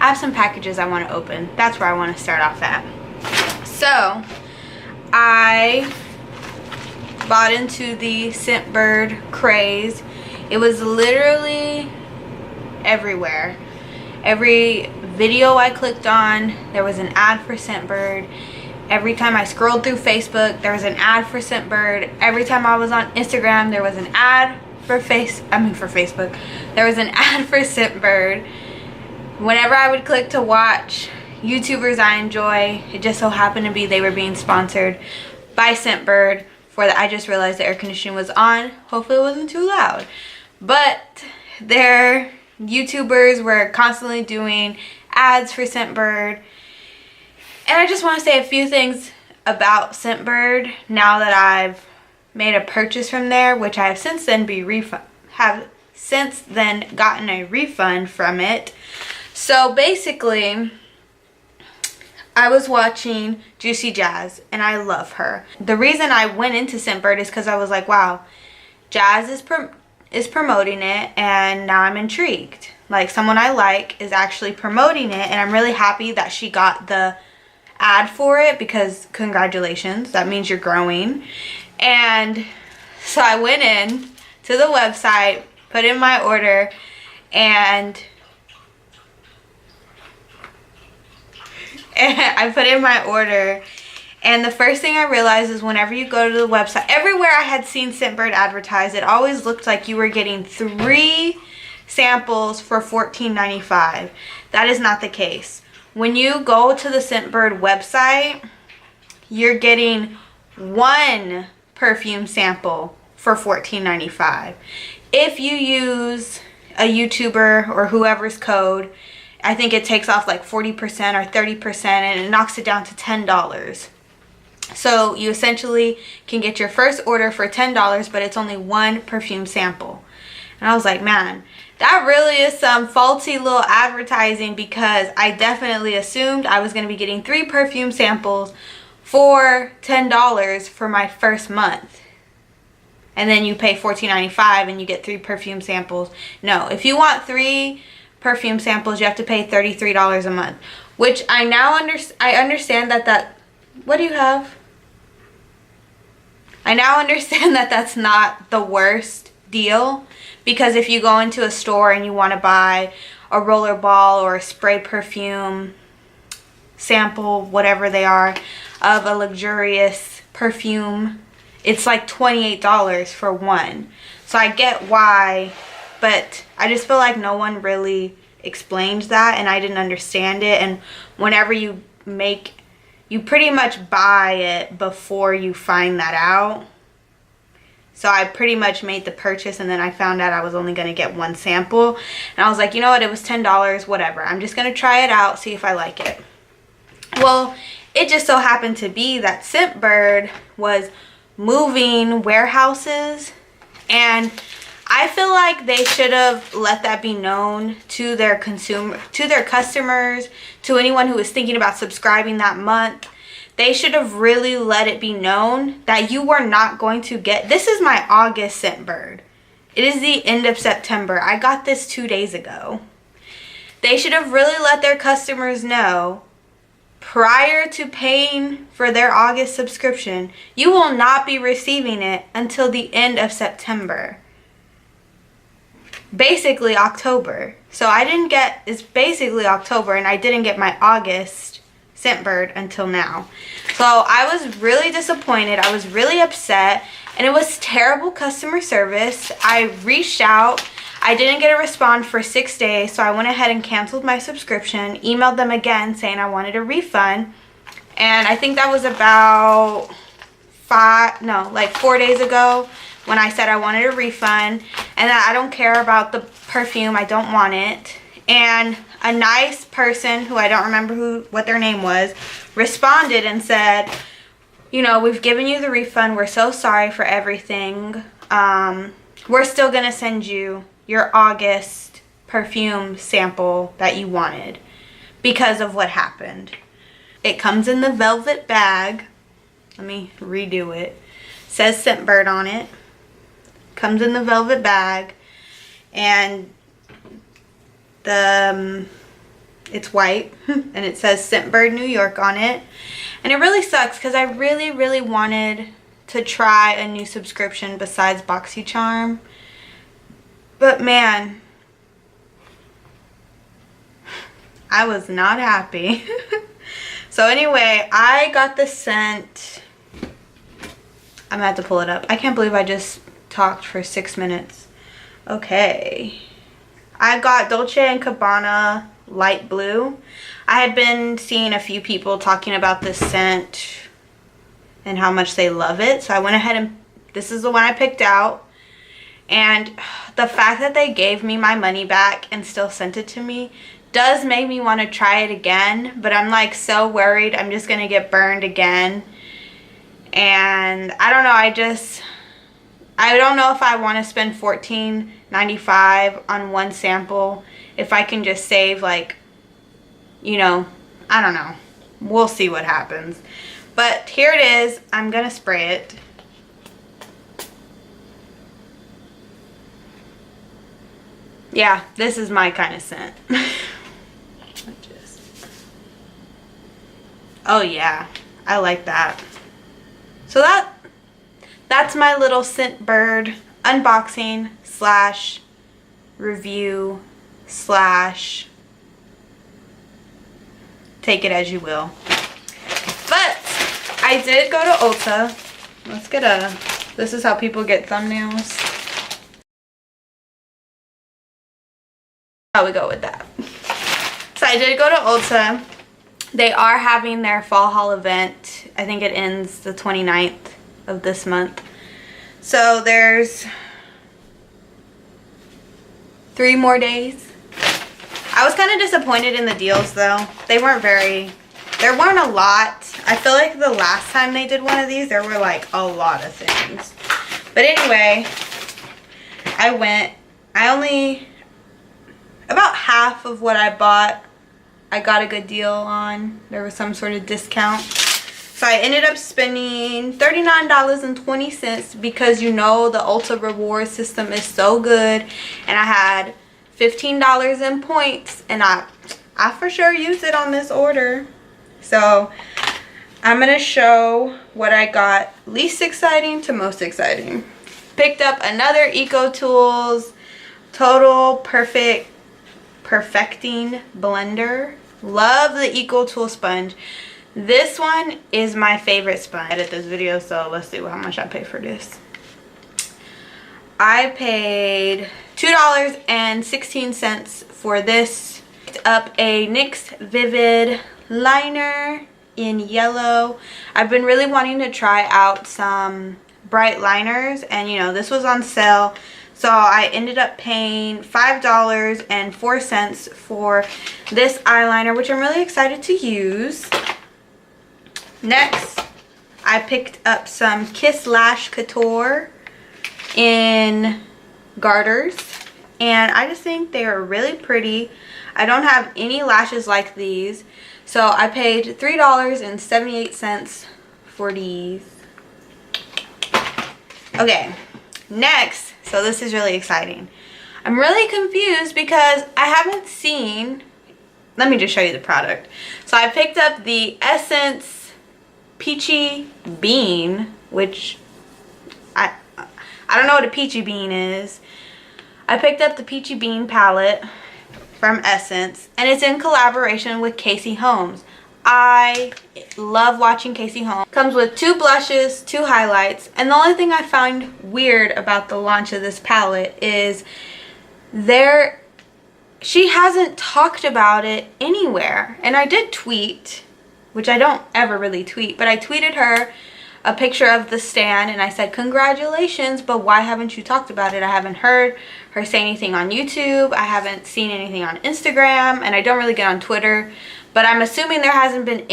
I have some packages I want to open. That's where I want to start off at. So I bought into the Scentbird craze. It was literally everywhere. Every video I clicked on, there was an ad for Scentbird. Every time I scrolled through Facebook, there was an ad for Scentbird. Every time I was on Instagram, there was an ad for Facebook. There was an ad for Scentbird. Whenever I would click to watch YouTubers I enjoy, it just so happened to be they were being sponsored by Scentbird. I just realized the air conditioning was on. Hopefully it wasn't too loud. But their YouTubers were constantly doing ads for Scentbird. And I just want to say a few things about Scentbird now that I've made a purchase from there, which I have since then gotten a refund from it. So basically, I was watching Juicy Jazz, and I love her. The reason I went into Scentbird is because I was like, wow, Jazz is promoting it, and now I'm intrigued. Like, someone I like is actually promoting it, and I'm really happy that she got the ad for it, because congratulations, that means you're growing. And so I went in to the website, put in my order, and I put in my order, and the first thing I realized is whenever you go to the website, everywhere I had seen Scentbird advertised, it always looked like you were getting 3 samples for $14.95. That is not the case. When you go to the Scentbird website, you're getting 1 perfume sample for $14.95. If you use a YouTuber or whoever's code, I think it takes off like 40% or 30%, and it knocks it down to $10. So you essentially can get your first order for $10, but it's only 1 perfume sample. And I was like, man, that really is some faulty little advertising, because I definitely assumed I was going to be getting 3 perfume samples for $10 for my first month. And then you pay $14.95 and you get 3 perfume samples. No, if you want 3 perfume samples, you have to pay $33 a month, which I now understand that what do you have? I now understand that that's not the worst deal, because if you go into a store and you want to buy a roller ball or a spray perfume sample, whatever they are, of a luxurious perfume, it's like $28 for 1. So I get why, but I just feel like no one really explained that, and I didn't understand it. And whenever you pretty much buy it before you find that out. So I pretty much made the purchase, and then I found out I was only going to get 1 sample. And I was like, you know what, it was $10, whatever. I'm just going to try it out, see if I like it. Well, it just so happened to be that Scentbird was moving warehouses, and I feel like they should have let that be known to their customers, to anyone who was thinking about subscribing that month. They should have really let it be known that you were not going to get... This is my August Scentbird. It is the end of September. I got this 2 days ago. They should have really let their customers know prior to paying for their August subscription, you will not be receiving it until the end of September. Basically October. So it's basically October, and I didn't get my August Scentbird until now. So I was really disappointed. I was really upset, and it was terrible customer service. I reached out. I didn't get a response for 6 days, so I went ahead and canceled my subscription, emailed them again saying I wanted a refund, and I think that was about 4 days ago when I said I wanted a refund, and that I don't care about the perfume, I don't want it. And a nice person, who I don't remember what their name was, responded and said, you know, we've given you the refund, we're so sorry for everything, we're still gonna send you your August perfume sample that you wanted because of what happened. It comes in the velvet bag. Let me redo it. Says Scentbird on it. Comes in the velvet bag, and the It's white and it says Scentbird New York on it. And it really sucks because I really wanted to try a new subscription besides BoxyCharm. But man, I was not happy. So anyway, I got the scent. I'm gonna have to pull it up. I can't believe I just talked for 6 minutes. Okay. I got Dolce & Gabbana Light Blue. I had been seeing a few people talking about this scent and how much they love it. So I went ahead and this is the one I picked out. And the fact that they gave me my money back and still sent it to me does make me want to try it again. But I'm like so worried I'm just going to get burned again. And I don't know, I don't know if I want to spend $14.95 on one sample. If I can just save, like, you know, I don't know. We'll see what happens. But here it is. I'm going to spray it. Yeah, this is my kind of scent. Oh yeah, I like that. So that's my little Scentbird unboxing slash review slash take it as you will. But I did go to Ulta. Let's get this is how people get thumbnails. How we go with that. So I did go to Ulta. They are having their fall haul event. I think it ends the 29th of this month. So there's 3 more days. I was kind of disappointed in the deals though. There weren't a lot. I feel like the last time they did one of these, there were like a lot of things. But anyway, about half of what I bought, I got a good deal on. There was some sort of discount. So I ended up spending $39.20 because you know the Ulta reward system is so good. And I had $15 in points and I for sure used it on this order. So I'm going to show what I got least exciting to most exciting. Picked up another Eco Tools Total Perfecting Blender. Love the Eco Tool sponge. This one is my favorite sponge. I edit this video, so let's see how much I paid for this. I paid $2.16 for this. Picked up a NYX Vivid liner in yellow. I've been really wanting to try out some bright liners, and you know, this was on sale. So I ended up paying $5.04 for this eyeliner, which I'm really excited to use. Next, I picked up some Kiss Lash Couture in garters. And I just think they are really pretty. I don't have any lashes like these. So I paid $3.78 for these. Okay, next. So this is really exciting. I'm really confused because I haven't seen, let me just show you the product. So I picked up the Essence Peachy Bean, which I don't know what a peachy bean is. I picked up the Peachy Bean palette from Essence, and it's in collaboration with Casey Holmes. I love watching Casey Holmes. Comes with 2 blushes, 2 highlights, and the only thing I find weird about the launch of this palette is she hasn't talked about it anywhere. And I did tweet, which I don't ever really tweet, but I tweeted her a picture of the stand and I said, congratulations, but why haven't you talked about it? I haven't heard her say anything on YouTube. I haven't seen anything on Instagram, and I don't really get on Twitter. But I'm assuming there hasn't been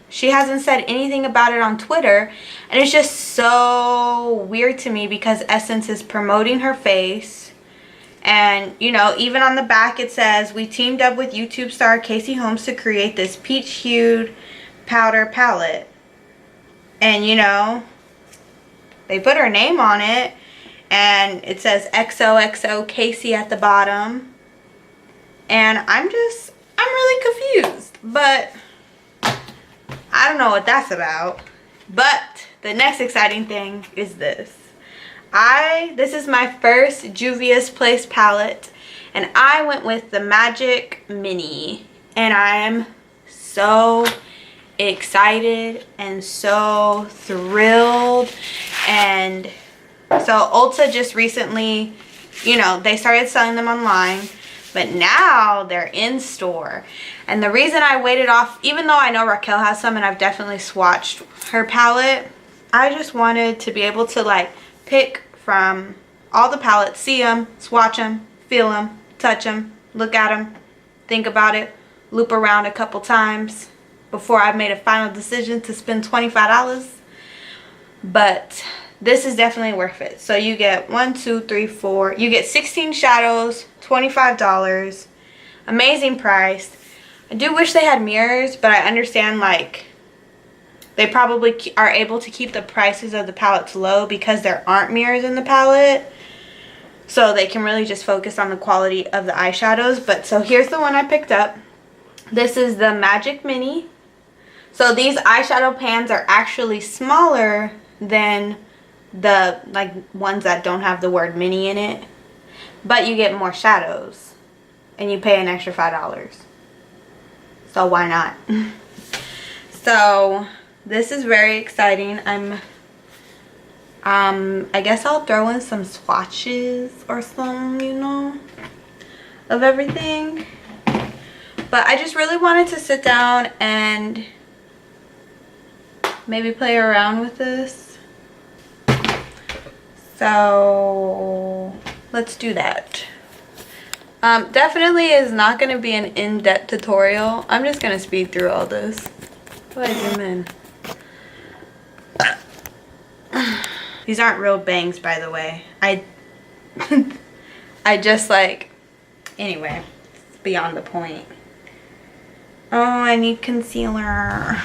she hasn't said anything about it on Twitter. And it's just so weird to me because Essence is promoting her face. And, you know, even on the back it says, we teamed up with YouTube star Casey Holmes to create this peach-hued powder palette. And, you know, they put her name on it. And it says XOXO Casey at the bottom. And I'm bit confused, but I don't know what that's about. But the next exciting thing is this. This is my first Juvia's Place palette, and I went with the Magic Mini, and I am so excited and so thrilled. And so Ulta just recently, you know, they started selling them online, but now they're in store. And the reason I waited off, even though I know Raquel has some and I've definitely swatched her palette, I just wanted to be able to like pick from all the palettes, see them, swatch them, feel them, touch them, look at them, think about it, loop around a couple times before I made a final decision to spend $25. But this is definitely worth it. So you get 1, 2, 3, 4. You get 16 shadows, $25. Amazing price. I do wish they had mirrors, but I understand like they probably are able to keep the prices of the palettes low because there aren't mirrors in the palette. So they can really just focus on the quality of the eyeshadows. But so here's the one I picked up. This is the Magic Mini. So these eyeshadow pans are actually smaller than the like ones that don't have the word mini in it, but you get more shadows and you pay an extra $5. So why not? So this is very exciting. I guess I'll throw in some swatches or some, you know, of everything. But I just really wanted to sit down and maybe play around with this. So let's do that. Definitely is not going to be an in-depth tutorial. I'm just going to speed through all this. How do I zoom in? These aren't real bangs, by the way. I just like, anyway, it's beyond the point. Oh, I need concealer.